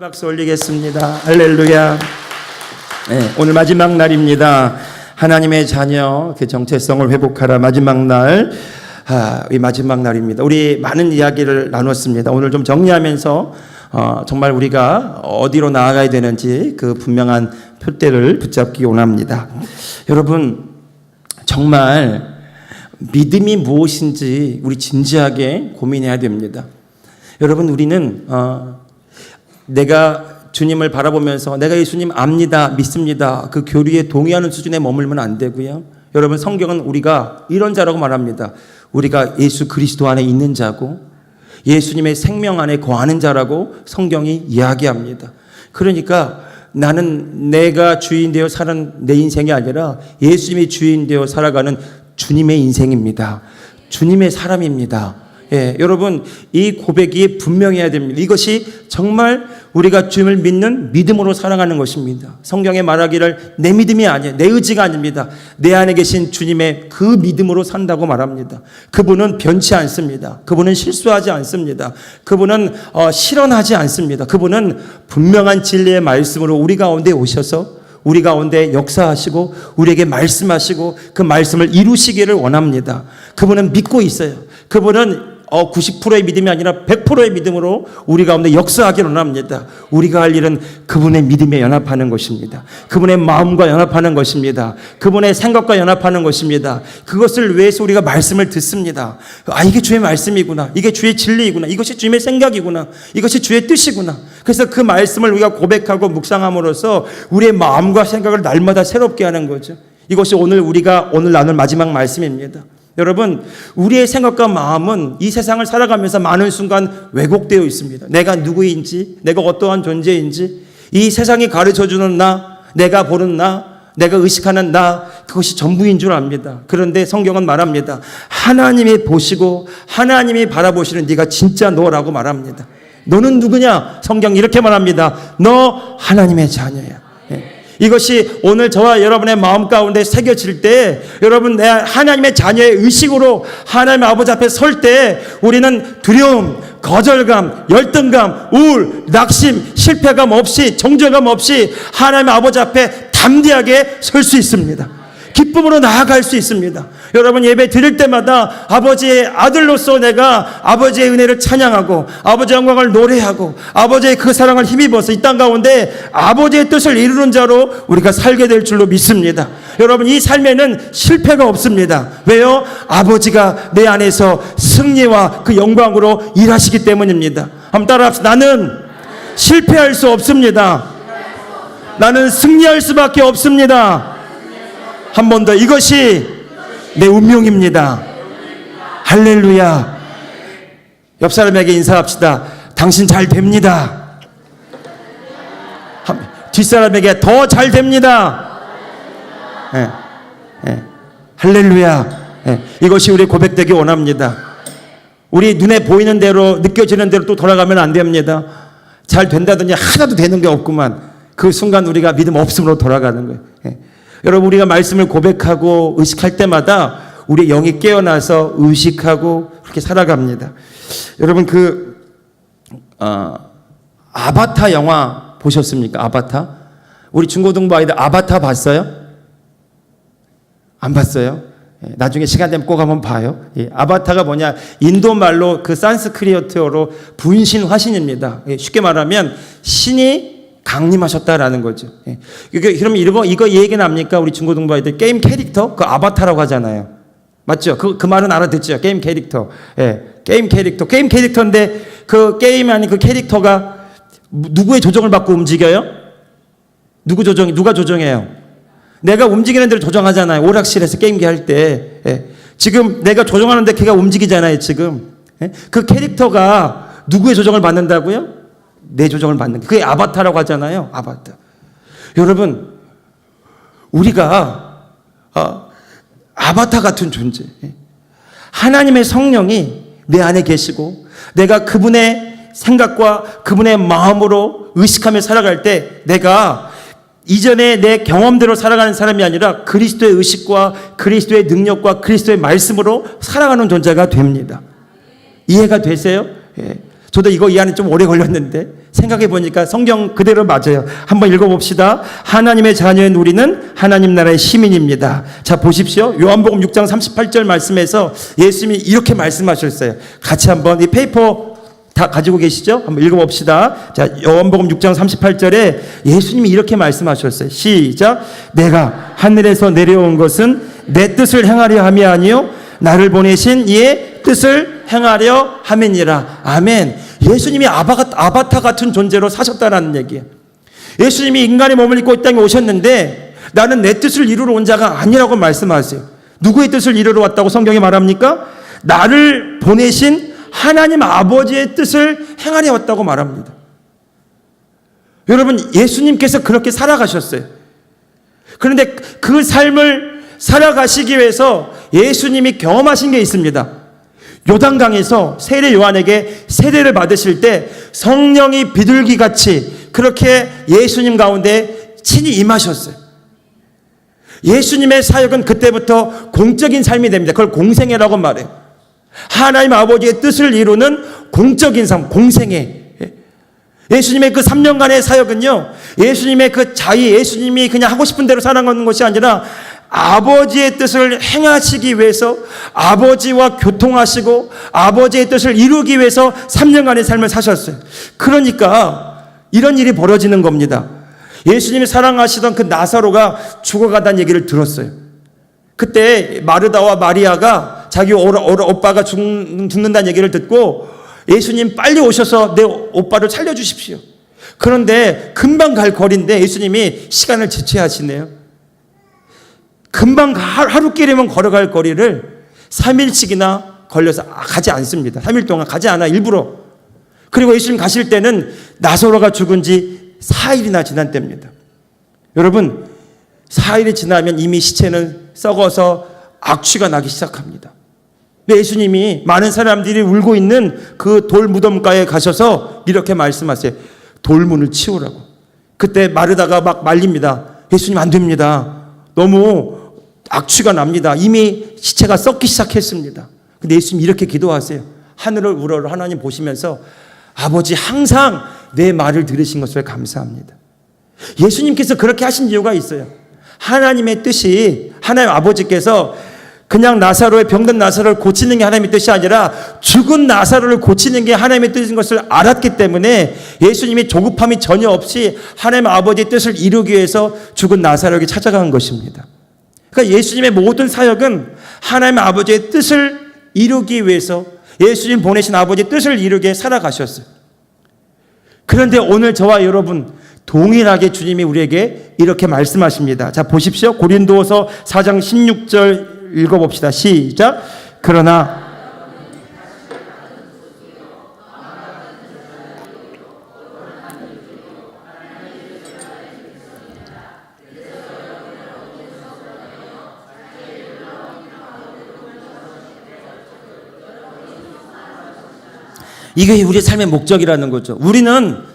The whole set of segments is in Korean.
박수 올리겠습니다. 할렐루야. 네, 오늘 마지막 날입니다. 하나님의 자녀 그 정체성을 회복하라. 마지막 날, 이 마지막 날입니다. 우리 많은 이야기를 나눴습니다. 오늘 좀 정리하면서 정말 우리가 어디로 나아가야 되는지 그 분명한 표대를 붙잡기 원합니다. 여러분, 정말 믿음이 무엇인지 우리 진지하게 고민해야 됩니다. 여러분, 우리는 내가 주님을 바라보면서 내가 예수님 압니다, 믿습니다, 그 교리에 동의하는 수준에 머물면 안 되고요. 여러분, 성경은 우리가 이런 자라고 말합니다. 우리가 예수 그리스도 안에 있는 자고 예수님의 생명 안에 거하는 자라고 성경이 이야기합니다. 그러니까 나는 내가 주인 되어 사는 내 인생이 아니라 예수님이 주인 되어 살아가는 주님의 인생입니다. 주님의 사람입니다. 예, 여러분, 이 고백이 분명해야 됩니다. 이것이 정말 우리가 주님을 믿는 믿음으로 살아가는 것입니다. 성경에 말하기를 내 믿음이 아니에요, 내 의지가 아닙니다. 내 안에 계신 주님의 그 믿음으로 산다고 말합니다. 그분은 변치 않습니다. 그분은 실수하지 않습니다. 그분은 실현하지 않습니다. 그분은 분명한 진리의 말씀으로 우리 가운데 오셔서 우리 가운데 역사하시고 우리에게 말씀하시고 그 말씀을 이루시기를 원합니다. 그분은 믿고 있어요. 그분은 90%의 믿음이 아니라 100%의 믿음으로 우리 가운데 역사하기를 원합니다. 우리가 할 일은 그분의 믿음에 연합하는 것입니다. 그분의 마음과 연합하는 것입니다. 그분의 생각과 연합하는 것입니다. 그것을 위해서 우리가 말씀을 듣습니다. 이게 주의 말씀이구나, 이게 주의 진리이구나, 이것이 주님의 생각이구나, 이것이 주의 뜻이구나. 그래서 그 말씀을 우리가 고백하고 묵상함으로써 우리의 마음과 생각을 날마다 새롭게 하는 거죠. 이것이 우리가 오늘 나눌 마지막 말씀입니다. 여러분, 우리의 생각과 마음은 이 세상을 살아가면서 많은 순간 왜곡되어 있습니다. 내가 누구인지, 내가 어떠한 존재인지, 이 세상이 가르쳐주는 나, 내가 보는 나, 내가 의식하는 나, 그것이 전부인 줄 압니다. 그런데 성경은 말합니다. 하나님이 보시고 하나님이 바라보시는 네가 진짜 너라고 말합니다. 너는 누구냐? 성경 이렇게 말합니다. 너 하나님의 자녀야. 이것이 오늘 저와 여러분의 마음 가운데 새겨질 때, 여러분, 내 하나님의 자녀의 의식으로 하나님의 아버지 앞에 설 때 우리는 두려움, 거절감, 열등감, 우울, 낙심, 실패감 없이, 정죄감 없이 하나님의 아버지 앞에 담대하게 설 수 있습니다. 기쁨으로 나아갈 수 있습니다. 여러분, 예배 드릴 때마다 아버지의 아들로서 내가 아버지의 은혜를 찬양하고 아버지의 영광을 노래하고 아버지의 그 사랑을 힘입어서 이 땅 가운데 아버지의 뜻을 이루는 자로 우리가 살게 될 줄로 믿습니다. 여러분, 이 삶에는 실패가 없습니다. 왜요? 아버지가 내 안에서 승리와 그 영광으로 일하시기 때문입니다. 한번 따라합시다. 나는 실패할 수 없습니다. 나는 승리할 수밖에 없습니다. 한 번 더, 이것이 내 운명입니다. 할렐루야. 옆 사람에게 인사합시다. 당신 잘 됩니다. 뒷사람에게 더 잘 됩니다. 할렐루야. 이것이 우리 고백되기 원합니다. 우리 눈에 보이는 대로, 느껴지는 대로 또 돌아가면 안 됩니다. 잘 된다더니 하나도 되는 게 없구만. 그 순간 우리가 믿음 없음으로 돌아가는 거예요. 여러분, 우리가 말씀을 고백하고 의식할 때마다 우리 영이 깨어나서 의식하고 그렇게 살아갑니다. 여러분, 아바타 영화 보셨습니까? 아바타? 우리 중고등부 아이들 아바타 봤어요? 안 봤어요? 나중에 시간 되면 꼭 한번 봐요. 아바타가 뭐냐? 인도 말로 그 산스크리트어로 분신 화신입니다. 쉽게 말하면 신이 강림하셨다라는 거죠. 그러면 이거 얘기 납니까? 우리 중고등부 아이들 게임 캐릭터? 그 아바타라고 하잖아요. 맞죠? 그 말은 알아듣죠? 게임 캐릭터. 게임 캐릭터. 게임 캐릭터인데 그 게임 아닌 그 캐릭터가 누구의 조정을 받고 움직여요? 누가 조정해요? 내가 움직이는 대로 조정하잖아요. 오락실에서 게임기 할 때. 지금 내가 조정하는데 걔가 움직이잖아요, 지금. 그 캐릭터가 누구의 조정을 받는다고요? 내 조정을 받는 게, 그게 아바타라고 하잖아요. 아바타. 여러분, 우리가 아바타 같은 존재, 하나님의 성령이 내 안에 계시고 내가 그분의 생각과 그분의 마음으로 의식하며 살아갈 때 내가 이전에 내 경험대로 살아가는 사람이 아니라 그리스도의 의식과 그리스도의 능력과 그리스도의 말씀으로 살아가는 존재가 됩니다. 이해가 되세요? 저도 이거 이해하는 좀 오래 걸렸는데 생각해 보니까 성경 그대로 맞아요. 한번 읽어봅시다. 하나님의 자녀인 우리는 하나님 나라의 시민입니다. 자, 보십시오. 요한복음 6장 38절 말씀에서 예수님이 이렇게 말씀하셨어요. 같이 한번 이 페이퍼 다 가지고 계시죠? 한번 읽어봅시다. 자, 요한복음 6장 38절에 예수님이 이렇게 말씀하셨어요. 시작. 내가 하늘에서 내려온 것은 내 뜻을 행하려 함이 아니요 나를 보내신 이의 뜻을 행하려 함이니라. 아멘. 예수님이 아바타 같은 존재로 사셨다는 얘기예요. 예수님이 인간의 몸을 입고 이 땅에 오셨는데 나는 내 뜻을 이루러 온 자가 아니라고 말씀하세요. 누구의 뜻을 이루러 왔다고 성경이 말합니까? 나를 보내신 하나님 아버지의 뜻을 행하려 왔다고 말합니다. 여러분, 예수님께서 그렇게 살아가셨어요. 그런데 그 삶을 살아가시기 위해서 예수님이 경험하신 게 있습니다. 요단강에서 세례 요한에게 세례를 받으실 때 성령이 비둘기같이 그렇게 예수님 가운데 친히 임하셨어요. 예수님의 사역은 그때부터 공적인 삶이 됩니다. 그걸 공생애라고 말해요. 하나님 아버지의 뜻을 이루는 공적인 삶, 공생애. 예수님의 그 3년간의 사역은요, 예수님의 그 자의, 예수님이 그냥 하고 싶은 대로 살아가는 것이 아니라 아버지의 뜻을 행하시기 위해서 아버지와 교통하시고 아버지의 뜻을 이루기 위해서 3년간의 삶을 사셨어요. 그러니까 이런 일이 벌어지는 겁니다. 예수님이 사랑하시던 그 나사로가 죽어가다는 얘기를 들었어요. 그때 마르다와 마리아가 자기 오빠가 죽는다는 얘기를 듣고 예수님 빨리 오셔서 내 오빠를 살려주십시오. 그런데 금방 갈 거리인데 예수님이 시간을 지체하시네요. 금방 하루길이면 걸어갈 거리를 3일씩이나 걸려서 가지 않습니다. 3일 동안 가지 않아, 일부러. 그리고 예수님 가실 때는 나사로가 죽은 지 4일이나 지난 때입니다. 여러분, 4일이 지나면 이미 시체는 썩어서 악취가 나기 시작합니다. 근데 예수님이 많은 사람들이 울고 있는 그 돌 무덤가에 가셔서 이렇게 말씀하세요. 돌문을 치우라고. 그때 마르다가 막 말립니다. 예수님 안 됩니다. 너무 악취가 납니다. 이미 시체가 썩기 시작했습니다. 근데 예수님 이렇게 기도하세요. 하늘을 우러러 하나님 보시면서 아버지 항상 내 말을 들으신 것을 감사합니다. 예수님께서 그렇게 하신 이유가 있어요. 하나님의 뜻이, 하나님 아버지께서 그냥 나사로의 병든 나사로를 고치는 게 하나님의 뜻이 아니라 죽은 나사로를 고치는 게 하나님의 뜻인 것을 알았기 때문에 예수님이 조급함이 전혀 없이 하나님 아버지의 뜻을 이루기 위해서 죽은 나사로에게 찾아간 것입니다. 그러니까 예수님의 모든 사역은 하나님 아버지의 뜻을 이루기 위해서 예수님 보내신 아버지의 뜻을 이루게 살아가셨어요. 그런데 오늘 저와 여러분 동일하게 주님이 우리에게 이렇게 말씀하십니다. 자, 보십시오. 고린도서 4장 16절 읽어봅시다. 시작. 그러나 이게 우리 삶의 목적이라는 거죠. 우리는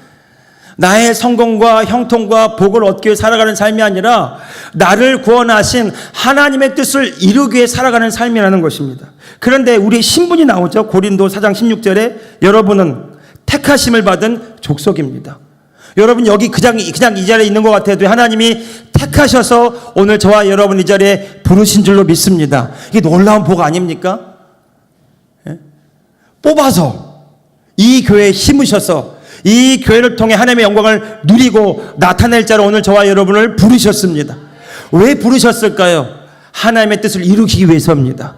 나의 성공과 형통과 복을 얻기 위해 살아가는 삶이 아니라 나를 구원하신 하나님의 뜻을 이루기 위해 살아가는 삶이라는 것입니다. 그런데 우리 신분이 나오죠. 고린도 4장 16절에 여러분은 택하심을 받은 족속입니다. 여러분 여기 그냥 이 자리에 있는 것 같아도 하나님이 택하셔서 오늘 저와 여러분 이 자리에 부르신 줄로 믿습니다. 이게 놀라운 복 아닙니까? 예? 뽑아서 이 교회에 심으셔서 이 교회를 통해 하나님의 영광을 누리고 나타낼 자로 오늘 저와 여러분을 부르셨습니다. 왜 부르셨을까요? 하나님의 뜻을 이루기 위해서입니다.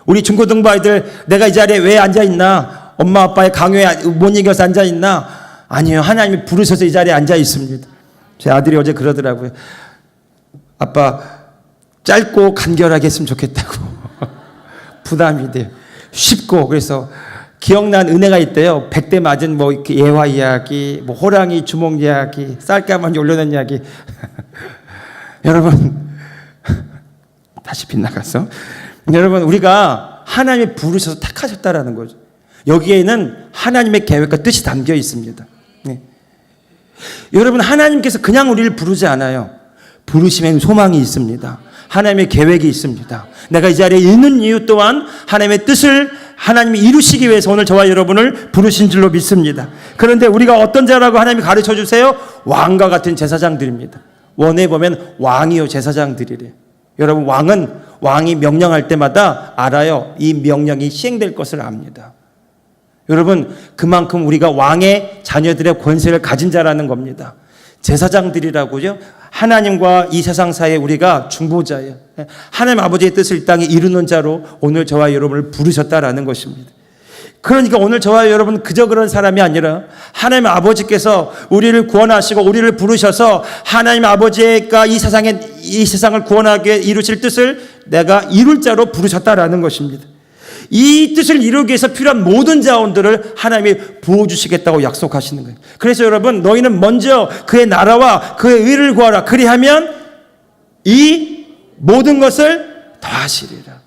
우리 중고등부 아이들 내가 이 자리에 왜 앉아있나? 엄마 아빠의 강요에 못 이겨서 앉아있나? 아니요. 하나님이 부르셔서 이 자리에 앉아있습니다. 제 아들이 어제 그러더라고요. 아빠 짧고 간결하게 했으면 좋겠다고. 부담이 돼요. 쉽고. 그래서 기억난 은혜가 있대요. 100대 맞은 뭐 예화 이야기, 뭐 호랑이 주먹 이야기, 쌀가마니 올려놓은 이야기. 여러분 다시 빗나갔어. 여러분 우리가 하나님이 부르셔서 택하셨다라는 거죠. 여기에는 하나님의 계획과 뜻이 담겨 있습니다. 네. 여러분 하나님께서 그냥 우리를 부르지 않아요. 부르심엔 소망이 있습니다. 하나님의 계획이 있습니다. 내가 이 자리에 있는 이유 또한 하나님의 뜻을 하나님이 이루시기 위해서 오늘 저와 여러분을 부르신 줄로 믿습니다. 그런데 우리가 어떤 자라고 하나님이 가르쳐 주세요? 왕과 같은 제사장들입니다. 원에 보면 왕이요 제사장들이래요. 여러분, 왕이 명령할 때마다 알아요. 이 명령이 시행될 것을 압니다. 여러분, 그만큼 우리가 왕의 자녀들의 권세를 가진 자라는 겁니다. 제사장들이라고요. 하나님과 이 세상 사이에 우리가 중보자예요. 하나님 아버지의 뜻을 이 땅에 이루는 자로 오늘 저와 여러분을 부르셨다라는 것입니다. 그러니까 오늘 저와 여러분 그저 그런 사람이 아니라 하나님 아버지께서 우리를 구원하시고 우리를 부르셔서 하나님 아버지가 이 세상을 구원하게 이루실 뜻을 내가 이룰 자로 부르셨다라는 것입니다. 이 뜻을 이루기 위해서 필요한 모든 자원들을 하나님이 부어주시겠다고 약속하시는 거예요. 그래서 여러분, 너희는 먼저 그의 나라와 그의 의를 구하라. 그리하면 이 모든 것을 더하시리라.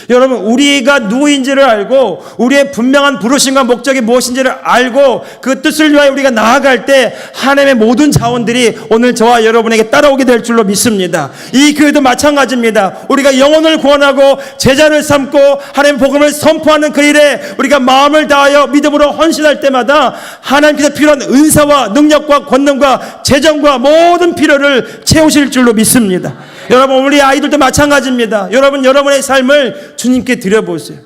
여러분, 우리가 누구인지를 알고 우리의 분명한 부르심과 목적이 무엇인지를 알고 그 뜻을 위하여 우리가 나아갈 때 하나님의 모든 자원들이 오늘 저와 여러분에게 따라오게 될 줄로 믿습니다. 이 교회도 마찬가지입니다. 우리가 영혼을 구원하고 제자를 삼고 하나님의 복음을 선포하는 그 일에 우리가 마음을 다하여 믿음으로 헌신할 때마다 하나님께서 필요한 은사와 능력과 권능과 재정과 모든 필요를 채우실 줄로 믿습니다. 여러분, 우리 아이들도 마찬가지입니다. 여러분의 삶을 주님께 드려보세요.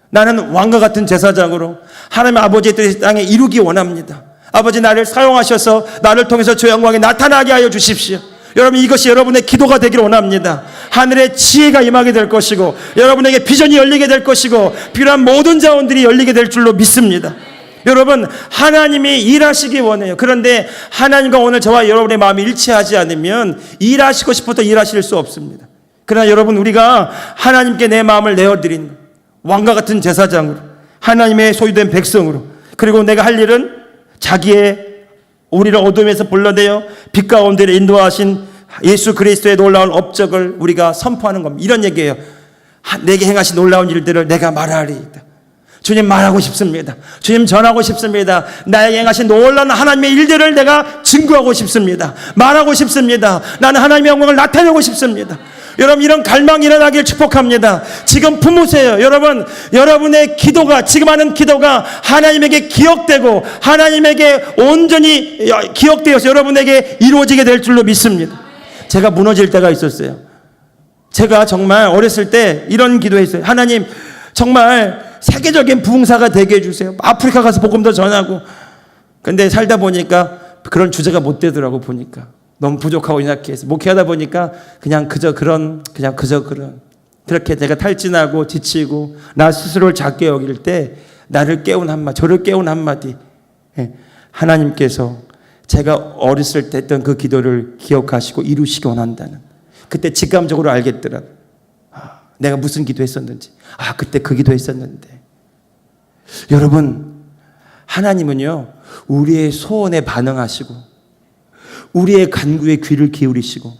나는 왕과 같은 제사장으로 하나님의 아버지의 뜻을 땅에 이루기 원합니다. 아버지, 나를 사용하셔서 나를 통해서 주의 영광이 나타나게 하여 주십시오. 여러분, 이것이 여러분의 기도가 되기를 원합니다. 하늘의 지혜가 임하게 될 것이고 여러분에게 비전이 열리게 될 것이고 필요한 모든 자원들이 열리게 될 줄로 믿습니다. 여러분, 하나님이 일하시기 원해요. 그런데 하나님과 오늘 저와 여러분의 마음이 일치하지 않으면 일하시고 싶어도 일하실 수 없습니다. 그러나 여러분, 우리가 하나님께 내 마음을 내어드린 왕과 같은 제사장으로, 하나님의 소유된 백성으로, 그리고 내가 할 일은 자기의 우리를 어둠에서 불러내어 빛 가운데를 인도하신 예수 그리스도의 놀라운 업적을 우리가 선포하는 겁니다. 이런 얘기예요. 내게 행하신 놀라운 일들을 내가 말하리이다. 주님, 말하고 싶습니다. 주님, 전하고 싶습니다. 나에게 행하신 놀라운 하나님의 일들을 내가 증거하고 싶습니다. 말하고 싶습니다. 나는 하나님의 영광을 나타내고 싶습니다. 여러분, 이런 갈망이 일어나길 축복합니다. 지금 품으세요. 여러분, 여러분의 기도가, 지금 하는 기도가 하나님에게 기억되고 하나님에게 온전히 기억되어서 여러분에게 이루어지게 될 줄로 믿습니다. 제가 무너질 때가 있었어요. 제가 정말 어렸을 때 이런 기도했어요. 하나님, 정말 세계적인 부흥사가 되게 해주세요. 아프리카 가서 복음도 전하고. 근데 살다 보니까 그런 주제가 못 되더라고. 보니까 너무 부족하고 연약해서 목회하다 보니까 그냥 그저 그런 그렇게 제가 탈진하고 지치고 나 스스로를 작게 여길 때 나를 깨운 한마디, 저를 깨운 한마디, 하나님께서 제가 어렸을 때 했던 그 기도를 기억하시고 이루시기 원한다는, 그때 직감적으로 알겠더라고요. 내가 무슨 기도했었는지. 그때 그 기도했었는데. 여러분, 하나님은요, 우리의 소원에 반응하시고 우리의 간구에 귀를 기울이시고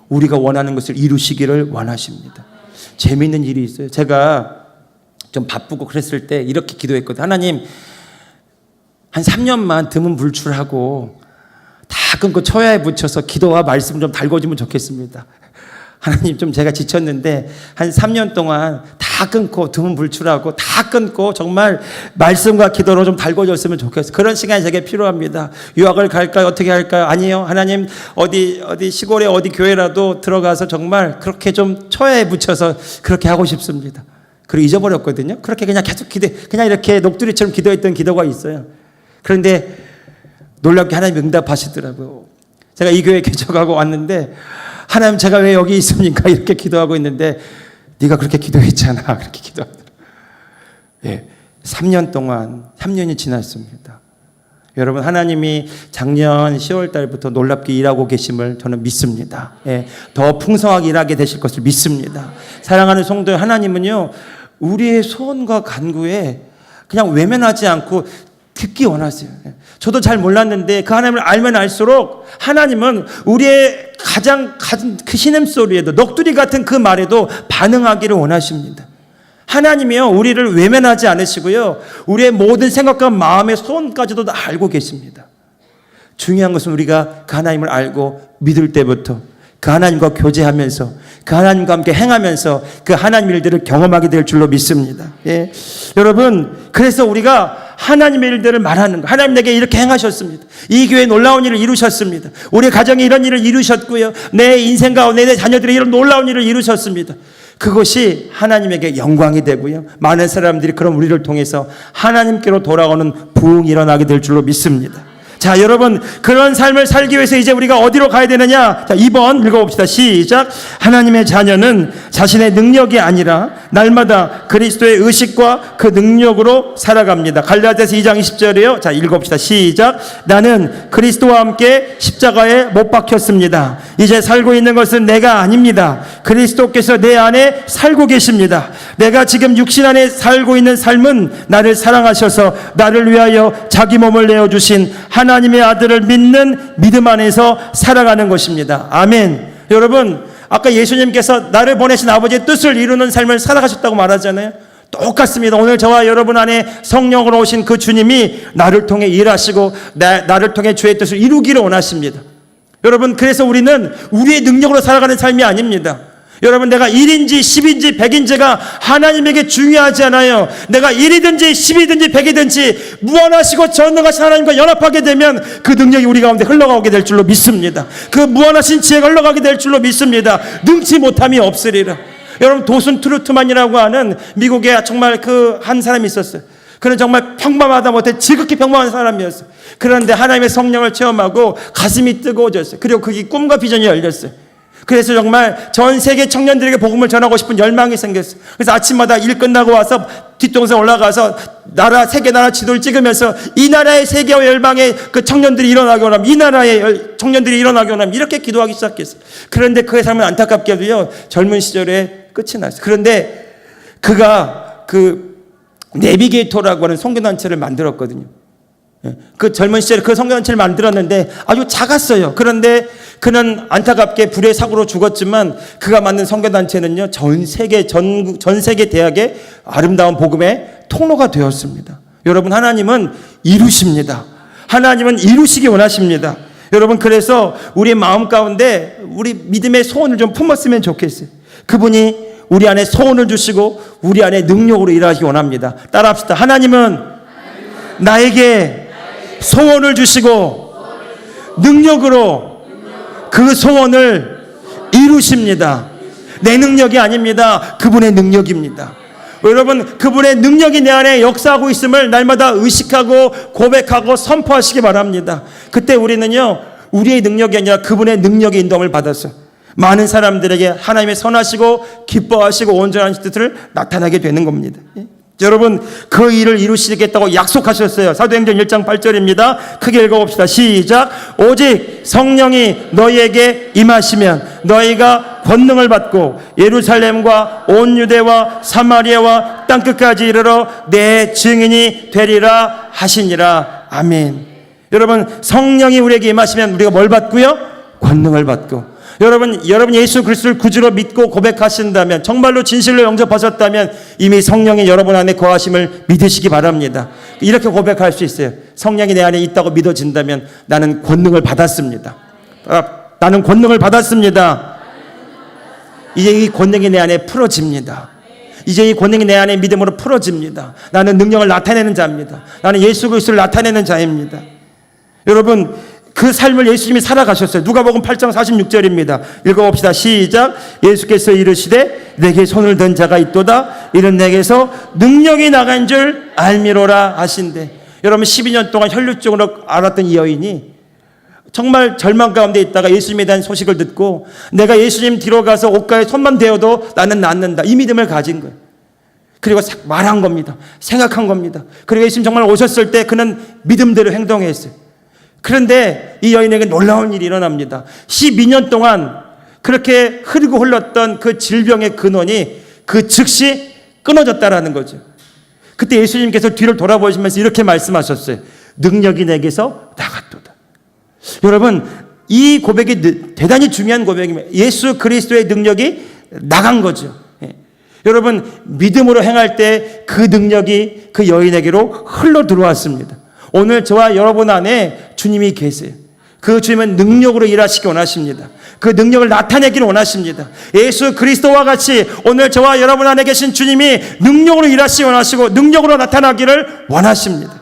우리가 원하는 것을 이루시기를 원하십니다. 재미있는 일이 있어요. 제가 좀 바쁘고 그랬을 때 이렇게 기도했거든요. 하나님, 한 3년만 드문 불출하고 다 끊고 처야에 붙여서 기도와 말씀 좀 달궈주면 좋겠습니다. 하나님, 좀 제가 지쳤는데 한 3년 동안 다 끊고 드문 불출하고 다 끊고 정말 말씀과 기도로 좀 달궈졌으면 좋겠어요. 그런 시간이 제게 필요합니다. 유학을 갈까요? 어떻게 할까요? 아니요. 하나님, 어디 시골에 어디 교회라도 들어가서 정말 그렇게 좀 처야에 붙여서 그렇게 하고 싶습니다. 그리고 잊어버렸거든요. 그렇게 그냥 계속 그냥 이렇게 녹두리처럼 기도했던 기도가 있어요. 그런데 놀랍게 하나님 응답하시더라고요. 제가 이 교회 개척하고 왔는데, 하나님, 제가 왜 여기 있습니까? 이렇게 기도하고 있는데, 네가 그렇게 기도했잖아. 그렇게 기도하더라고요. 3년 동안, 3년이 지났습니다. 여러분, 하나님이 작년 10월 달부터 놀랍게 일하고 계심을 저는 믿습니다. 더 풍성하게 일하게 되실 것을 믿습니다. 사랑하는 성도, 하나님은요, 우리의 소원과 간구에 그냥 외면하지 않고 듣기 원하세요. 저도 잘 몰랐는데 그 하나님을 알면 알수록 하나님은 우리의 가장 그 신음소리에도, 넋두리 같은 그 말에도 반응하기를 원하십니다. 하나님이요, 우리를 외면하지 않으시고요, 우리의 모든 생각과 마음의 소원까지도 다 알고 계십니다. 중요한 것은 우리가 그 하나님을 알고 믿을 때부터 그 하나님과 교제하면서 그 하나님과 함께 행하면서 그 하나님 일들을 경험하게 될 줄로 믿습니다. 예. 여러분, 그래서 우리가 하나님의 일들을 말하는 거. 하나님 내게 이렇게 행하셨습니다. 이 교회에 놀라운 일을 이루셨습니다. 우리 가정에 이런 일을 이루셨고요. 내 인생 가운데 내 자녀들이 이런 놀라운 일을 이루셨습니다. 그것이 하나님에게 영광이 되고요. 많은 사람들이 그런 우리를 통해서 하나님께로 돌아오는 부흥이 일어나게 될 줄로 믿습니다. 자, 여러분, 그런 삶을 살기 위해서 이제 우리가 어디로 가야 되느냐? 자, 2번 읽어봅시다. 시작. 하나님의 자녀는 자신의 능력이 아니라 날마다 그리스도의 의식과 그 능력으로 살아갑니다. 갈라디아서 2장 20절이에요. 자, 읽어봅시다. 시작. 나는 그리스도와 함께 십자가에 못 박혔습니다. 이제 살고 있는 것은 내가 아닙니다. 그리스도께서 내 안에 살고 계십니다. 내가 지금 육신 안에 살고 있는 삶은 나를 사랑하셔서 나를 위하여 자기 몸을 내어주신 하나님의 아들을 믿는 믿음 안에서 살아가는 것입니다. 아멘. 여러분, 아까 예수님께서 나를 보내신 아버지의 뜻을 이루는 삶을 살아가셨다고 말하잖아요. 똑같습니다. 오늘 저와 여러분 안에 성령으로 오신 그 주님이 나를 통해 일하시고 나를 통해 주의 뜻을 이루기를 원하십니다. 여러분, 그래서 우리는 우리의 능력으로 살아가는 삶이 아닙니다. 여러분, 내가 1인지 10인지 100인지가 하나님에게 중요하지 않아요. 내가 1이든지 10이든지 100이든지 무한하시고 전능하신 하나님과 연합하게 되면 그 능력이 우리 가운데 흘러가게 될 줄로 믿습니다. 그 무한하신 지혜가 흘러가게 될 줄로 믿습니다. 능치 못함이 없으리라. 여러분, 도슨 트루트만이라고 하는 미국에 정말 그 한 사람이 있었어요. 그는 정말 평범하다 못해 지극히 평범한 사람이었어요. 그런데 하나님의 성령을 체험하고 가슴이 뜨거워졌어요. 그리고 그게 꿈과 비전이 열렸어요. 그래서 정말 전 세계 청년들에게 복음을 전하고 싶은 열망이 생겼어요. 그래서 아침마다 일 끝나고 와서 뒷동산 올라가서 세계 나라 지도를 찍으면서 이 나라의 세계와 열방의 그 청년들이 일어나게 원하면, 이 나라의 청년들이 일어나게 원하면 이렇게 기도하기 시작했어요. 그런데 그의 삶은 안타깝게도요, 젊은 시절에 끝이 났어요. 그런데 그가 그 내비게이터라고 하는 선교단체를 만들었거든요. 그 젊은 시절에 그 선교단체를 만들었는데 아주 작았어요. 그런데 그는 안타깝게 불의 사고로 죽었지만 그가 만든 선교단체는요, 전 세계 대학의 아름다운 복음의 통로가 되었습니다. 여러분, 하나님은 이루십니다. 하나님은 이루시기 원하십니다. 여러분, 그래서 우리의 마음 가운데 우리 믿음의 소원을 좀 품었으면 좋겠어요. 그분이 우리 안에 소원을 주시고 우리 안에 능력으로 일하시기 원합니다. 따라합시다. 하나님은 나에게 소원을 주시고 능력으로 그 소원을 이루십니다. 내 능력이 아닙니다. 그분의 능력입니다. 여러분, 그분의 능력이 내 안에 역사하고 있음을 날마다 의식하고 고백하고 선포하시기 바랍니다. 그때 우리는요, 우리의 능력이 아니라 그분의 능력의 인도함을 받았어요. 많은 사람들에게 하나님의 선하시고 기뻐하시고 온전한 뜻을 나타나게 되는 겁니다. 여러분, 그 일을 이루시겠다고 약속하셨어요. 사도행전 1장 8절입니다. 크게 읽어봅시다. 시작. 오직 성령이 너희에게 임하시면 너희가 권능을 받고 예루살렘과 온 유대와 사마리아와 땅끝까지 이르러 내 증인이 되리라 하시니라. 아멘. 여러분, 성령이 우리에게 임하시면 우리가 뭘 받고요? 권능을 받고. 여러분 예수 그리스도를 구주로 믿고 고백하신다면, 정말로 진실로 영접하셨다면 이미 성령이 여러분 안에 거하심을 믿으시기 바랍니다. 이렇게 고백할 수 있어요. 성령이 내 안에 있다고 믿어진다면 나는 권능을 받았습니다. 나는 권능을 받았습니다. 이제 이 권능이 내 안에 풀어집니다. 이제 이 권능이 내 안에 믿음으로 풀어집니다. 나는 능력을 나타내는 자입니다. 나는 예수 그리스도를 나타내는 자입니다. 여러분, 그 삶을 예수님이 살아가셨어요. 누가복음 8장 46절입니다. 읽어봅시다. 시작. 예수께서 이르시되 내게 손을 든 자가 있도다. 이는 내게서 능력이 나간 줄 알미로라 하신대. 여러분, 12년 동안 혈류증으로 앓았던 이 여인이 정말 절망 가운데 있다가 예수님에 대한 소식을 듣고 내가 예수님 뒤로 가서 옷가에 손만 대어도 나는 낫는다, 이 믿음을 가진 거예요. 그리고 말한 겁니다. 생각한 겁니다. 그리고 예수님 정말 오셨을 때 그는 믿음대로 행동했어요. 그런데 이 여인에게 놀라운 일이 일어납니다. 12년 동안 그렇게 흐르고 흘렀던 그 질병의 근원이 그 즉시 끊어졌다라는 거죠. 그때 예수님께서 뒤를 돌아보시면서 이렇게 말씀하셨어요. 능력이 내게서 나갔도다. 여러분, 이 고백이 대단히 중요한 고백입니다. 예수 그리스도의 능력이 나간 거죠. 여러분, 믿음으로 행할 때 그 능력이 그 여인에게로 흘러 들어왔습니다. 오늘 저와 여러분 안에 주님이 계세요. 그 주님은 능력으로 일하시기 원하십니다. 그 능력을 나타내기를 원하십니다. 예수 그리스도와 같이 오늘 저와 여러분 안에 계신 주님이 능력으로 일하시기 원하시고 능력으로 나타나기를 원하십니다.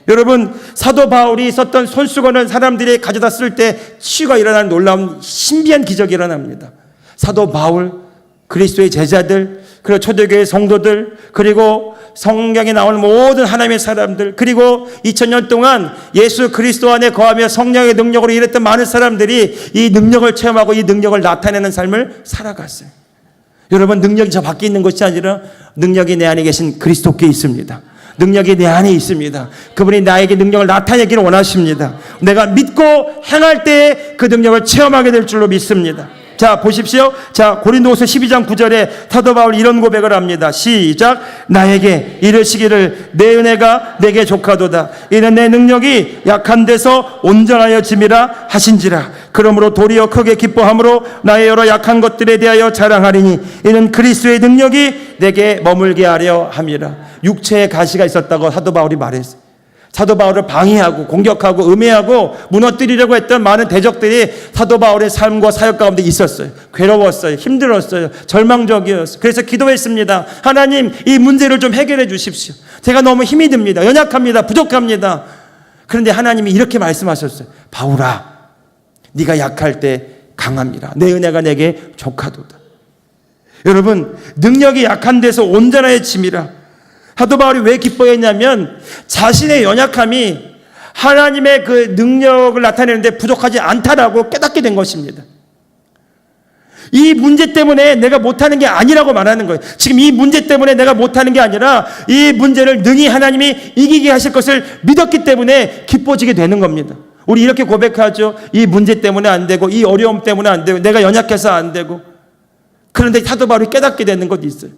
여러분, 사도 바울이 썼던 손수건을 사람들이 가져다 쓸 때 치유가 일어나는 놀라운 신비한 기적이 일어납니다. 사도 바울, 그리스도의 제자들, 그리고 초대교회 성도들, 그리고 성경에 나오는 모든 하나님의 사람들, 그리고 2000년 동안 예수 그리스도 안에 거하며 성령의 능력으로 일했던 많은 사람들이 이 능력을 체험하고 이 능력을 나타내는 삶을 살아갔어요. 여러분, 능력이 저 밖에 있는 것이 아니라 능력이 내 안에 계신 그리스도께 있습니다. 능력이 내 안에 있습니다. 그분이 나에게 능력을 나타내기를 원하십니다. 내가 믿고 행할 때 그 능력을 체험하게 될 줄로 믿습니다. 자, 보십시오. 자, 고린도후서 12장 9절에 사도 바울이 이런 고백을 합니다. 시작. 나에게 이르시기를 내 은혜가 내게 족하도다. 이는 내 능력이 약한 데서 온전하여짐이라 하신지라. 그러므로 도리어 크게 기뻐함으로 나의 여러 약한 것들에 대하여 자랑하리니 이는 그리스도의 능력이 내게 머물게 하려 함이라. 육체의 가시가 있었다고 사도 바울이 말했어요. 사도 바울을 방해하고 공격하고 음해하고 무너뜨리려고 했던 많은 대적들이 사도 바울의 삶과 사역 가운데 있었어요. 괴로웠어요. 힘들었어요. 절망적이었어요. 그래서 기도했습니다. 하나님, 이 문제를 좀 해결해 주십시오. 제가 너무 힘이 듭니다. 연약합니다. 부족합니다. 그런데 하나님이 이렇게 말씀하셨어요. 바울아, 네가 약할 때 강함이라. 내 은혜가 내게 족하도다. 여러분, 능력이 약한 데서 온전해짐이라. 사도 바울이 왜 기뻐했냐면 자신의 연약함이 하나님의 그 능력을 나타내는데 부족하지 않다라고 깨닫게 된 것입니다. 이 문제 때문에 내가 못하는 게 아니라고 말하는 거예요. 지금 이 문제 때문에 내가 못하는 게 아니라 이 문제를 능히 하나님이 이기게 하실 것을 믿었기 때문에 기뻐지게 되는 겁니다. 우리 이렇게 고백하죠. 이 문제 때문에 안 되고 이 어려움 때문에 안 되고 내가 연약해서 안 되고. 그런데 사도 바울이 깨닫게 되는 것도 있어요.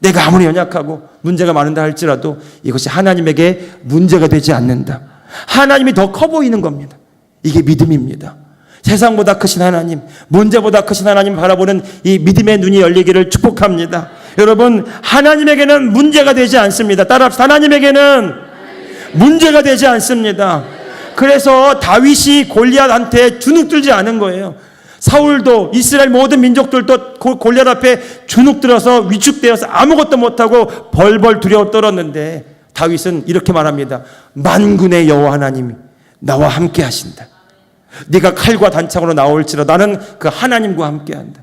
내가 아무리 연약하고 문제가 많은다 할지라도 이것이 하나님에게 문제가 되지 않는다. 하나님이 더 커 보이는 겁니다. 이게 믿음입니다. 세상보다 크신 하나님, 문제보다 크신 하나님 바라보는 이 믿음의 눈이 열리기를 축복합니다. 여러분, 하나님에게는 문제가 되지 않습니다. 따라합시다. 하나님에게는 문제가 되지 않습니다. 그래서 다윗이 골리앗한테 주눅들지 않은 거예요. 사울도 이스라엘 모든 민족들도 골리앗 앞에 주눅들어서 위축되어서 아무것도 못하고 벌벌 두려워 떨었는데 다윗은 이렇게 말합니다. 만군의 여호와 하나님이 나와 함께 하신다. 네가 칼과 단창으로 나올지라 나는 그 하나님과 함께 한다.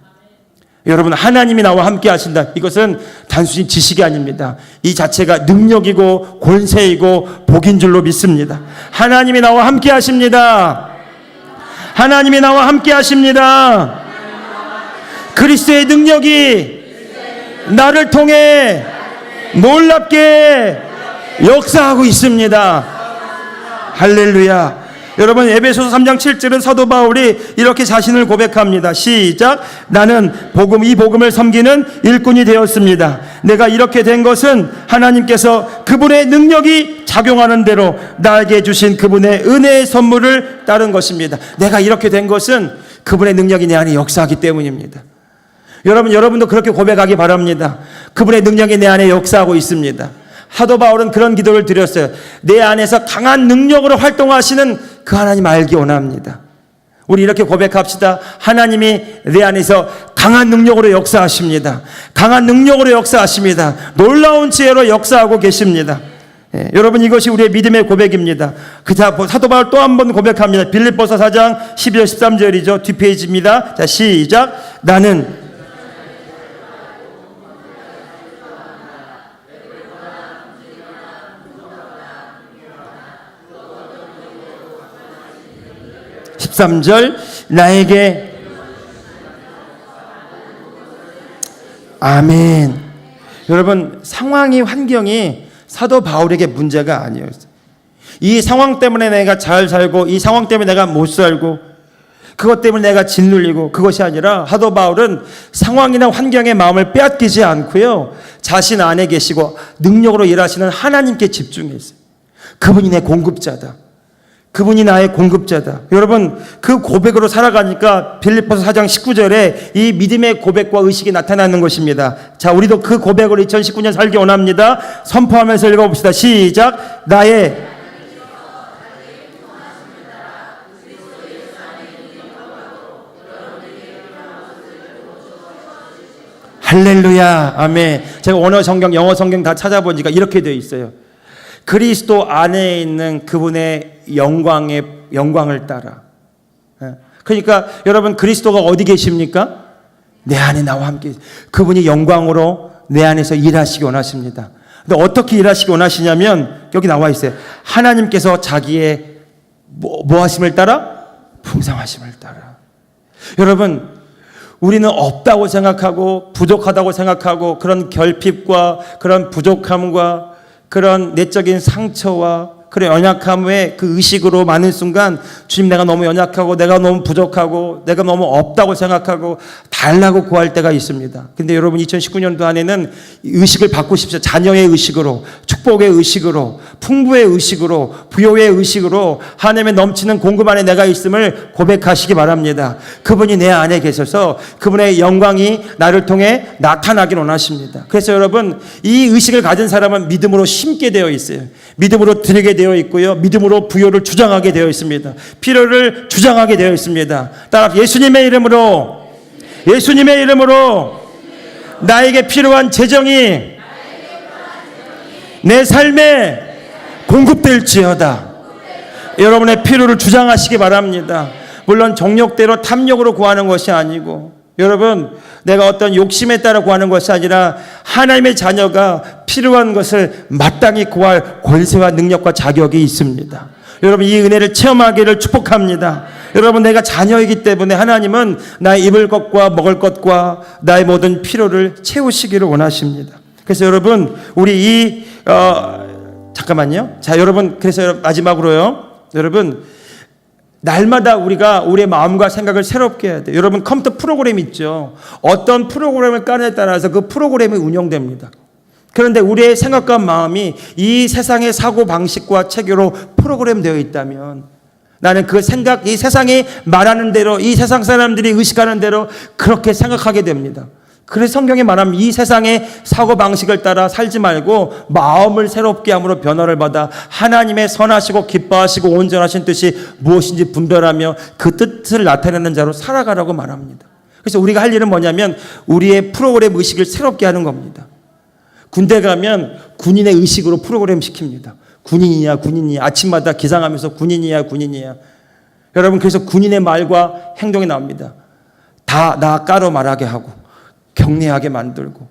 여러분, 하나님이 나와 함께 하신다. 이것은 단순히 지식이 아닙니다. 이 자체가 능력이고 권세이고 복인 줄로 믿습니다. 하나님이 나와 함께 하십니다. 하나님이 나와 함께 하십니다. 그리스도의 능력이 나를 통해 놀랍게 역사하고 있습니다. 할렐루야. 여러분, 에베소서 3장 7절은 사도 바울이 이렇게 자신을 고백합니다. 시작. 나는 이 복음을 섬기는 일꾼이 되었습니다. 내가 이렇게 된 것은 하나님께서 그분의 능력이 작용하는 대로 나에게 주신 그분의 은혜의 선물을 따른 것입니다. 내가 이렇게 된 것은 그분의 능력이 내 안에 역사하기 때문입니다. 여러분도 그렇게 고백하기 바랍니다. 그분의 능력이 내 안에 역사하고 있습니다. 사도 바울은 그런 기도를 드렸어요. 내 안에서 강한 능력으로 활동하시는 그 하나님 알기 원합니다. 우리 이렇게 고백합시다. 하나님이 내 안에서 강한 능력으로 역사하십니다. 강한 능력으로 역사하십니다. 놀라운 지혜로 역사하고 계십니다. 예, 여러분, 이것이 우리의 믿음의 고백입니다. 사도 바울 또 한 번 고백합니다. 빌립보서 4장 12절 13절이죠. 뒷페이지입니다. 자, 시작. 나는 13절 나에게 아멘. 여러분, 상황이 환경이 사도 바울에게 문제가 아니었어요. 이 상황 때문에 내가 잘 살고 이 상황 때문에 내가 못 살고 그것 때문에 내가 짓눌리고 그것이 아니라 사도 바울은 상황이나 환경의 마음을 빼앗기지 않고요. 자신 안에 계시고 능력으로 일하시는 하나님께 집중했어요. 그분이 내 공급자다. 그분이 나의 공급자다. 여러분, 그 고백으로 살아가니까 빌립보서 4장 19절에 이 믿음의 고백과 의식이 나타나는 것입니다. 자, 우리도 그 고백으로 2019년 살기 원합니다. 선포하면서 읽어봅시다. 시작. 나의 할렐루야. 아멘. 제가 원어 성경, 영어 성경 다 찾아보니까 이렇게 되어 있어요. 그리스도 안에 있는 그분의 영광을 따라. 그러니까 여러분, 그리스도가 어디 계십니까? 내 안에 나와 함께. 그분이 영광으로 내 안에서 일하시기 원하십니다. 근데 어떻게 일하시기 원하시냐면 여기 나와 있어요. 하나님께서 자기의 뭐 하심을 따라? 풍성하심을 따라. 여러분, 우리는 없다고 생각하고 부족하다고 생각하고 그런 결핍과 그런 부족함과 그런 내적인 상처와 그런 연약함의 그 의식으로 많은 순간 주님, 내가 너무 연약하고 내가 너무 부족하고 내가 너무 없다고 생각하고 달라고 구할 때가 있습니다. 근데 여러분, 2019년도 안에는 의식을 바꾸십시오. 자녀의 의식으로, 축복의 의식으로, 풍부의 의식으로, 부요의 의식으로 하나님의 넘치는 공급 안에 내가 있음을 고백하시기 바랍니다. 그분이 내 안에 계셔서 그분의 영광이 나를 통해 나타나길 원하십니다. 그래서 여러분, 이 의식을 가진 사람은 믿음으로 심게 되어 있어요. 믿음으로 드리게 되어 있고요. 믿음으로 부요를 주장하게 되어 있습니다. 필요를 주장하게 되어 있습니다. 따라 예수님의 이름으로, 예수님의 이름으로 나에게 필요한 재정이 내 삶에 공급될지어다. 여러분의 필요를 주장하시기 바랍니다. 물론 정욕대로 탐욕으로 구하는 것이 아니고, 여러분, 내가 어떤 욕심에 따라 구하는 것이 아니라 하나님의 자녀가 필요한 것을 마땅히 구할 권세와 능력과 자격이 있습니다. 여러분, 이 은혜를 체험하기를 축복합니다. 여러분, 내가 자녀이기 때문에 하나님은 나의 입을 것과 먹을 것과 나의 모든 필요를 채우시기를 원하십니다. 그래서 여러분, 우리 잠깐만요. 자, 여러분, 그래서 마지막으로요. 여러분, 날마다 우리가 우리의 마음과 생각을 새롭게 해야 돼요. 여러분, 컴퓨터 프로그램 있죠. 어떤 프로그램을 까느냐에 따라서 그 프로그램이 운영됩니다. 그런데 우리의 생각과 마음이 이 세상의 사고 방식과 체계로 프로그램되어 있다면 나는 그 생각, 이 세상이 말하는 대로, 이 세상 사람들이 의식하는 대로 그렇게 생각하게 됩니다. 그래서 성경에 말하면 이 세상의 사고방식을 따라 살지 말고 마음을 새롭게 함으로 변화를 받아 하나님의 선하시고 기뻐하시고 온전하신 뜻이 무엇인지 분별하며 그 뜻을 나타내는 자로 살아가라고 말합니다. 그래서 우리가 할 일은 뭐냐면 우리의 프로그램 의식을 새롭게 하는 겁니다. 군대 가면 군인의 의식으로 프로그램 시킵니다. 군인이냐. 아침마다 기상하면서 군인이야. 여러분, 그래서 군인의 말과 행동이 나옵니다. 다 나 까로 말하게 하고 경례하게 만들고,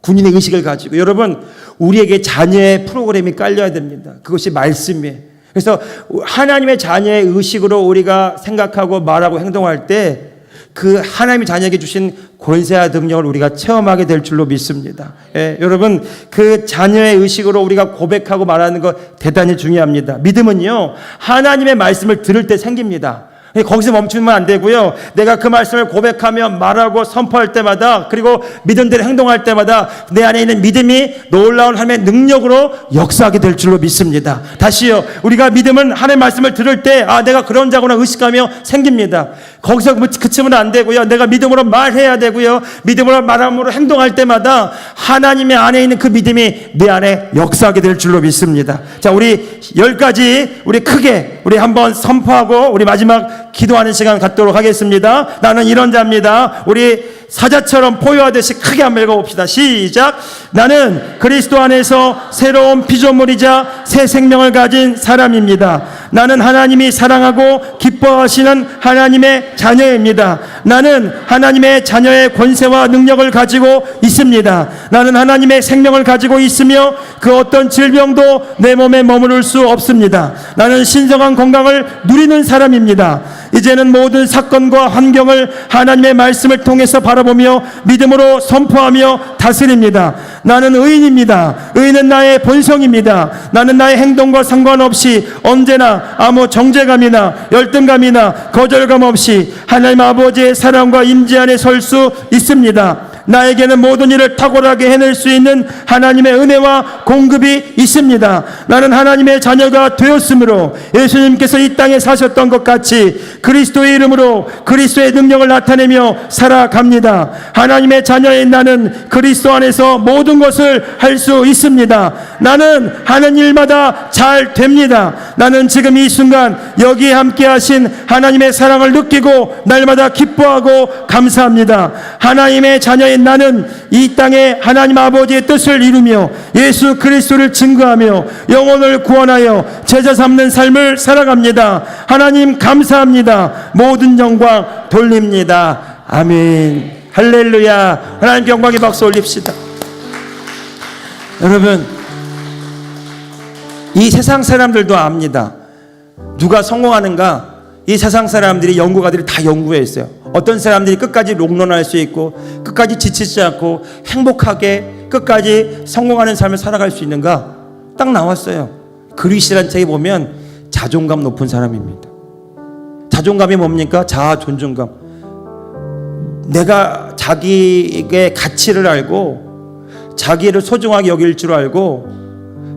군인의 의식을 가지고. 여러분, 우리에게 자녀의 프로그램이 깔려야 됩니다. 그것이 말씀이에요. 그래서 하나님의 자녀의 의식으로 우리가 생각하고 말하고 행동할 때 그 하나님의 자녀에게 주신 권세와 능력을 우리가 체험하게 될 줄로 믿습니다. 여러분, 그 자녀의 의식으로 우리가 고백하고 말하는 것 대단히 중요합니다. 믿음은요, 하나님의 말씀을 들을 때 생깁니다. 거기서 멈추면 안 되고요. 내가 그 말씀을 고백하며 말하고 선포할 때마다, 그리고 믿은 대로 행동할 때마다 내 안에 있는 믿음이 놀라운 하나님의 능력으로 역사하게 될 줄로 믿습니다. 다시요, 우리가 믿음은 하나님의 말씀을 들을 때 내가 그런 자구나 의식하며 생깁니다. 거기서 그치면 안 되고요. 내가 믿음으로 말해야 되고요. 믿음으로 말함으로 행동할 때마다 하나님의 안에 있는 그 믿음이 내 안에 역사하게 될 줄로 믿습니다. 자, 우리 10가지 우리 크게 우리 한번 선포하고 우리 마지막 기도하는 시간 갖도록 하겠습니다. 나는 이런 자입니다. 우리 사자처럼 포효하듯이 크게 한번 읽어봅시다. 시작. 나는 그리스도 안에서 새로운 피조물이자 새 생명을 가진 사람입니다. 나는 하나님이 사랑하고 기뻐하시는 하나님의 자녀입니다. 나는 하나님의 자녀의 권세와 능력을 가지고 있습니다. 나는 하나님의 생명을 가지고 있으며 그 어떤 질병도 내 몸에 머무를 수 없습니다. 나는 신성한 건강을 누리는 사람입니다. 이제는 모든 사건과 환경을 하나님의 말씀을 통해서 바라보며 믿음으로 선포하며 다스립니다. 나는 의인입니다. 의인은 나의 본성입니다. 나는 나의 행동과 상관없이 언제나 아무 정죄감이나 열등감이나 거절감 없이 하나님 아버지의 사랑과 임재 안에 설 수 있습니다. 나에게는 모든 일을 탁월하게 해낼 수 있는 하나님의 은혜와 공급이 있습니다. 나는 하나님의 자녀가 되었으므로 예수님께서 이 땅에 사셨던 것 같이 그리스도의 이름으로 그리스도의 능력을 나타내며 살아갑니다. 하나님의 자녀인 나는 그리스도 안에서 모든 것을 할 수 있습니다. 나는 하는 일마다 잘 됩니다. 나는 지금 이 순간 여기에 함께 하신 하나님의 사랑을 느끼고 날마다 기뻐하고 감사합니다. 하나님의 자녀인 나는 이 땅에 하나님 아버지의 뜻을 이루며 예수 그리스도를 증거하며 영혼을 구원하여 제자 삼는 삶을 살아갑니다. 하나님 감사합니다. 모든 영광 돌립니다. 아멘. 할렐루야. 하나님 영광의 박수 올립시다. 여러분, 이 세상 사람들도 압니다. 누가 성공하는가? 이 세상 사람들이, 연구가들이 다 연구했어요. 어떤 사람들이 끝까지 롱런할 수 있고 끝까지 지치지 않고 행복하게 끝까지 성공하는 삶을 살아갈 수 있는가? 딱 나왔어요. 그리스라는 책에 보면 자존감 높은 사람입니다. 자존감이 뭡니까? 자아 존중감. 내가 자기의 가치를 알고 자기를 소중하게 여길 줄 알고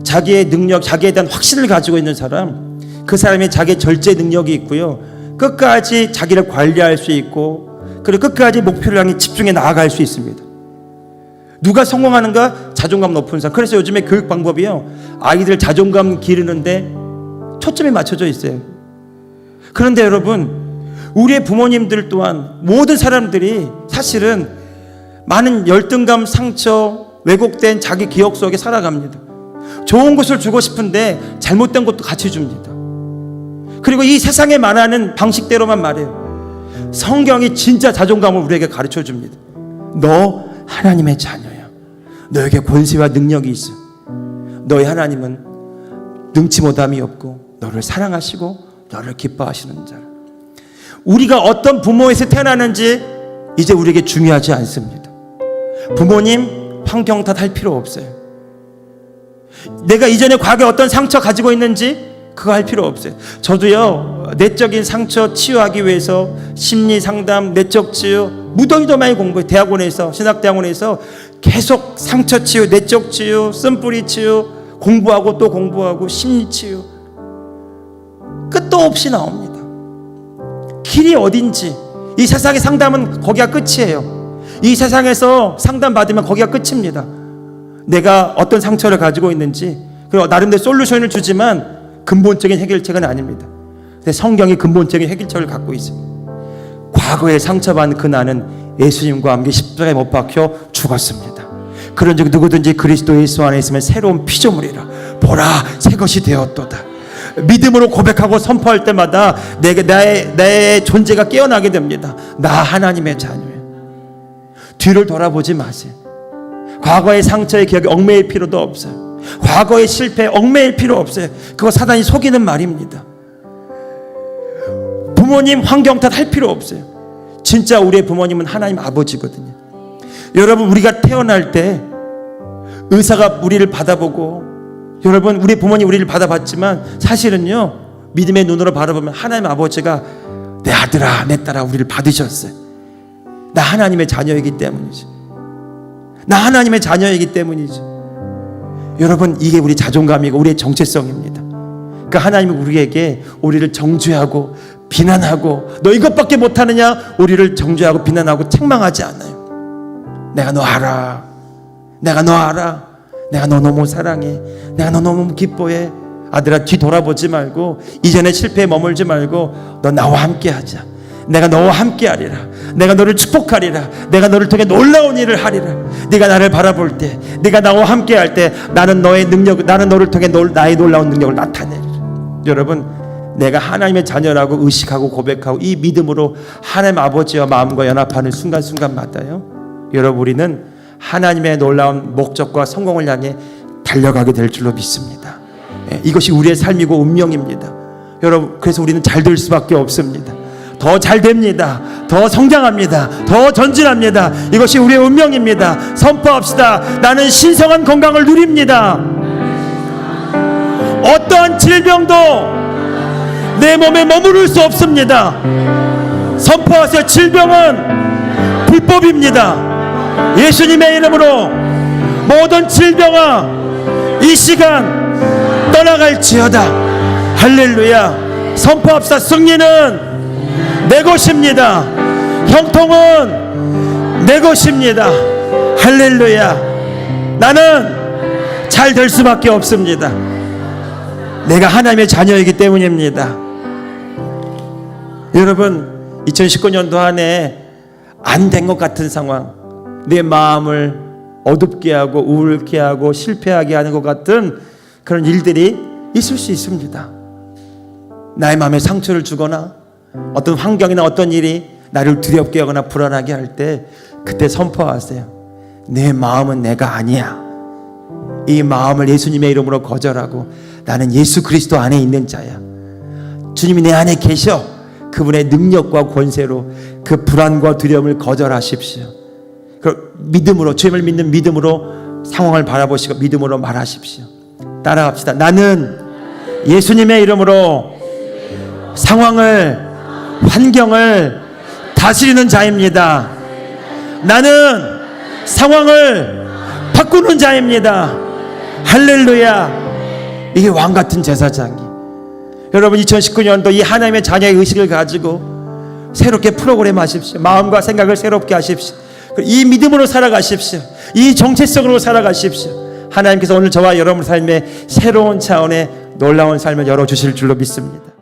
자기의 능력, 자기에 대한 확신을 가지고 있는 사람, 그 사람이 자기의 절제 능력이 있고요, 끝까지 자기를 관리할 수 있고, 그리고 끝까지 목표를 향해 집중해 나아갈 수 있습니다. 누가 성공하는가? 자존감 높은 사람. 그래서 요즘에 교육 방법이요, 아이들 자존감 기르는데 초점이 맞춰져 있어요. 그런데 여러분, 우리의 부모님들 또한 모든 사람들이 사실은 많은 열등감, 상처, 왜곡된 자기 기억 속에 살아갑니다. 좋은 것을 주고 싶은데 잘못된 것도 같이 줍니다. 그리고 이 세상에 말하는 방식대로만 말해요. 성경이 진짜 자존감을 우리에게 가르쳐 줍니다. 너 하나님의 자녀야. 너에게 권세와 능력이 있어. 너의 하나님은 능치 못함이 없고 너를 사랑하시고 너를 기뻐하시는 자라. 우리가 어떤 부모에서 태어나는지 이제 우리에게 중요하지 않습니다. 부모님 환경 탓할 필요 없어요. 내가 이전에 과거에 어떤 상처 가지고 있는지 그거 할 필요 없어요. 저도요, 내적인 상처 치유하기 위해서 심리 상담, 내적 치유 무더기도 많이 공부해요. 대학원에서, 신학대학원에서 계속 상처 치유, 내적 치유, 쓴뿌리 치유 공부하고 또 공부하고 심리 치유 끝도 없이 나옵니다. 길이 어딘지. 이 세상의 상담은 거기가 끝이에요. 이 세상에서 상담 받으면 거기가 끝입니다. 내가 어떤 상처를 가지고 있는지, 그리고 나름대로 솔루션을 주지만 근본적인 해결책은 아닙니다. 근데 성경이 근본적인 해결책을 갖고 있습니다. 과거에 상처받은 그 나는 예수님과 함께 십자가에 못 박혀 죽었습니다. 그런즉 누구든지 그리스도 예수 안에 있으면 새로운 피조물이라. 보라, 새 것이 되었도다. 믿음으로 고백하고 선포할 때마다 나의 존재가 깨어나게 됩니다. 나 하나님의 자녀예요. 뒤를 돌아보지 마세요. 과거의 상처의 기억에 얽매일 필요도 없어요. 과거의 실패에 얽매일 필요 없어요. 그거 사단이 속이는 말입니다. 부모님 환경 탓할 필요 없어요. 진짜 우리의 부모님은 하나님 아버지거든요. 여러분, 우리가 태어날 때 의사가 우리를 받아보고, 여러분, 우리 부모님 우리를 받아봤지만 사실은요, 믿음의 눈으로 바라보면 하나님 아버지가 내 아들아, 내 딸아, 우리를 받으셨어요. 나 하나님의 자녀이기 때문이지. 나 하나님의 자녀이기 때문이지. 여러분, 이게 우리 자존감이고 우리의 정체성입니다. 그러니까 하나님은 우리에게 우리를 정죄하고 비난하고 너 이것밖에 못하느냐, 우리를 정죄하고 비난하고 책망하지 않아요. 내가 너 알아. 내가 너 알아. 내가 너 너무 사랑해. 내가 너 너무 기뻐해. 아들아, 뒤 돌아보지 말고 이전의 실패에 머물지 말고 너 나와 함께 하자. 내가 너와 함께 하리라. 내가 너를 축복하리라. 내가 너를 통해 놀라운 일을 하리라. 네가 나를 바라볼 때, 네가 나와 함께 할 때 나는 너의 능력, 나는 너를 통해 나의 놀라운 능력을 나타내리라. 여러분, 내가 하나님의 자녀라고 의식하고 고백하고 이 믿음으로 하나님 아버지와 마음과 연합하는 순간순간마다요, 여러분, 우리는 하나님의 놀라운 목적과 성공을 향해 달려가게 될 줄로 믿습니다. 이것이 우리의 삶이고 운명입니다. 여러분, 그래서 우리는 잘 될 수밖에 없습니다. 더 잘 됩니다. 더 성장합니다. 더 전진합니다. 이것이 우리의 운명입니다. 선포합시다. 나는 신성한 건강을 누립니다. 어떠한 질병도 내 몸에 머무를 수 없습니다. 선포하세요. 질병은 불법입니다. 예수님의 이름으로 모든 질병아, 이 시간 떠나갈지어다. 할렐루야. 선포합시다. 승리는 내 것입니다. 형통은 내 것입니다. 할렐루야. 나는 잘 될 수밖에 없습니다. 내가 하나님의 자녀이기 때문입니다. 여러분, 2019년도 한 해 안 된 것 같은 상황, 내 마음을 어둡게 하고 우울케 하고 실패하게 하는 것 같은 그런 일들이 있을 수 있습니다. 나의 마음에 상처를 주거나 어떤 환경이나 어떤 일이 나를 두렵게 하거나 불안하게 할 때 그때 선포하세요. 내 마음은 내가 아니야. 이 마음을 예수님의 이름으로 거절하고 나는 예수 그리스도 안에 있는 자야. 주님이 내 안에 계셔. 그분의 능력과 권세로 그 불안과 두려움을 거절하십시오. 그 믿음으로, 주님을 믿는 믿음으로 상황을 바라보시고 믿음으로 말하십시오. 따라합시다. 나는 예수님의 이름으로 상황을, 환경을 다스리는 자입니다. 나는 상황을 바꾸는 자입니다. 할렐루야. 이게 왕같은 제사장이. 여러분 2019년도 이 하나님의 자녀의 의식을 가지고 새롭게 프로그램 하십시오. 마음과 생각을 새롭게 하십시오. 이 믿음으로 살아가십시오. 이 정체성으로 살아가십시오. 하나님께서 오늘 저와 여러분 삶의 새로운 차원의 놀라운 삶을 열어주실 줄로 믿습니다.